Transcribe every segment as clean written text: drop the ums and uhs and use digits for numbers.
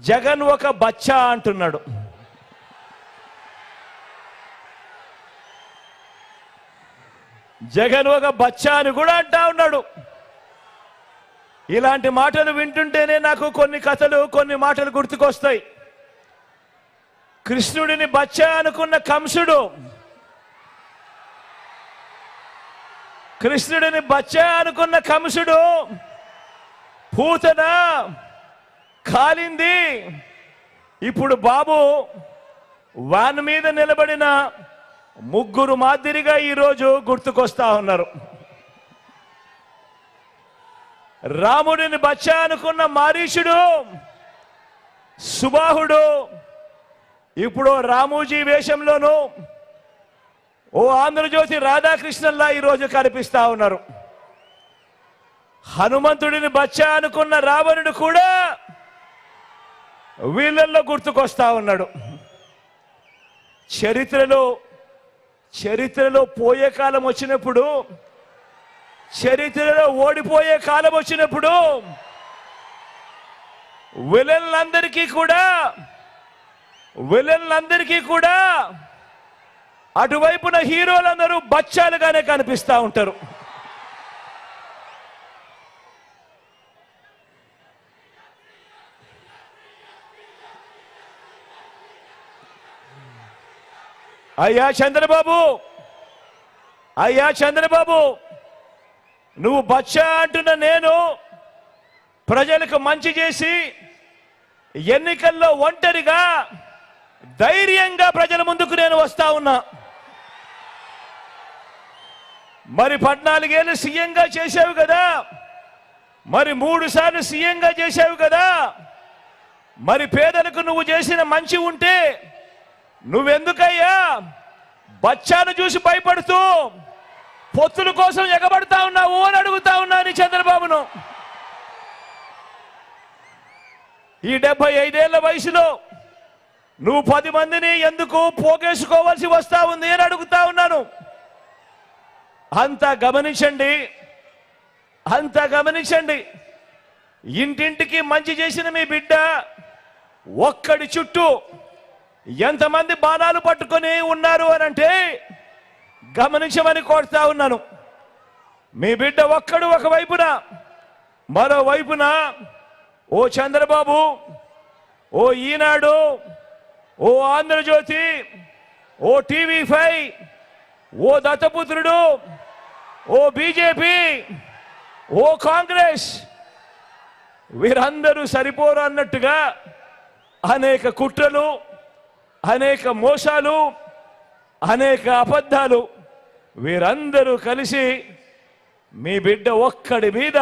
జగన్ ఒక బచ్చా అంటున్నాడు. జగన్ ఒక బచ్చా అని కూడా అంటా ఉన్నాడు. ఇలాంటి మాటలు వింటుంటేనే నాకు కొన్ని కథలు, కొన్ని మాటలు గుర్తుకొస్తాయి. కృష్ణుడిని బచ్చా అనుకున్న కంసుడు, కృష్ణుడిని బచ్చా అనుకున్న కంసుడు పూతన కాలింది. ఇప్పుడు బాబు వాన్ మీద నిలబడిన ముగ్గురు మాదిరిగా ఈరోజు గుర్తుకొస్తా ఉన్నారు. రాముడిని బచ్చా అనుకున్న మారీషుడు, సుబాహుడు ఇప్పుడు రామోజీ వేషంలోనూ ఓ ఆంధ్రజ్యోతి రాధాకృష్ణన్లా ఈరోజు కనిపిస్తా ఉన్నారు. హనుమంతుడిని బచ్చా అనుకున్న రావణుడు కూడా వీళ్ళల్లో గుర్తుకొస్తా ఉన్నాడు. చరిత్రలో పోయే కాలం వచ్చినప్పుడు, చరిత్రలో ఓడిపోయే కాలం వచ్చినప్పుడు విలన్లందరికీ కూడా అటువైపున హీరోలందరూ బచ్చాలుగానే కనిపిస్తా ఉంటారు. అయ్యా చంద్రబాబు, నువ్వు బచ్చా అంటున్న నేను ప్రజలకు మంచి చేసి ఎన్నికల్లో ఒంటరిగా ధైర్యంగా ప్రజల ముందుకు నేను వస్తా ఉన్నా. మరి 14 ఏళ్ళు సీఎంగా చేశావు కదా, మరి 3 సార్లు సీఎంగా చేశావు కదా, మరి పేదలకు నువ్వు చేసిన మంచి ఉంటే నువ్వెందుకయ్యా బచ్చాను చూసి భయపడుతూ పొత్తుల కోసం ఎగబడతా ఉన్నావు అని అడుగుతా ఉన్నాను చంద్రబాబును. ఈ 75 ఏళ్ల వయసులో నువ్వు 10 మందిని ఎందుకు పోగేసుకోవాల్సి వస్తా ఉంది అని అడుగుతా ఉన్నాను. అంతా గమనించండి. ఇంటింటికి మంచి చేసిన మీ బిడ్డ ఒక్కడి చుట్టూ ఎంతమంది బాణాలు పట్టుకొని ఉన్నారు అని అంటే గమనించమని కోరుతా ఉన్నాను. మీ బిడ్డ ఒక్కడు ఒకవైపున, మరోవైపున ఓ చంద్రబాబు, ఓ ఈనాడు, ఓ ఆంధ్రజ్యోతి, ఓ TV5, ఓ దత్తపుత్రుడు, ఓ బీజేపీ, ఓ కాంగ్రెస్, వీరందరూ సరిపోరు అన్నట్టుగా అనేక కుట్రలు, అనేక మోసాలు, అనేక అబద్ధాలు, వీరందరూ కలిసి మీ బిడ్డ ఒక్కడి మీద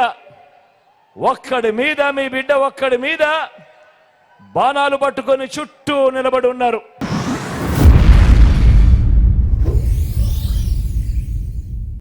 బాణాలు పట్టుకొని చుట్టూ నిలబడి ఉన్నారు.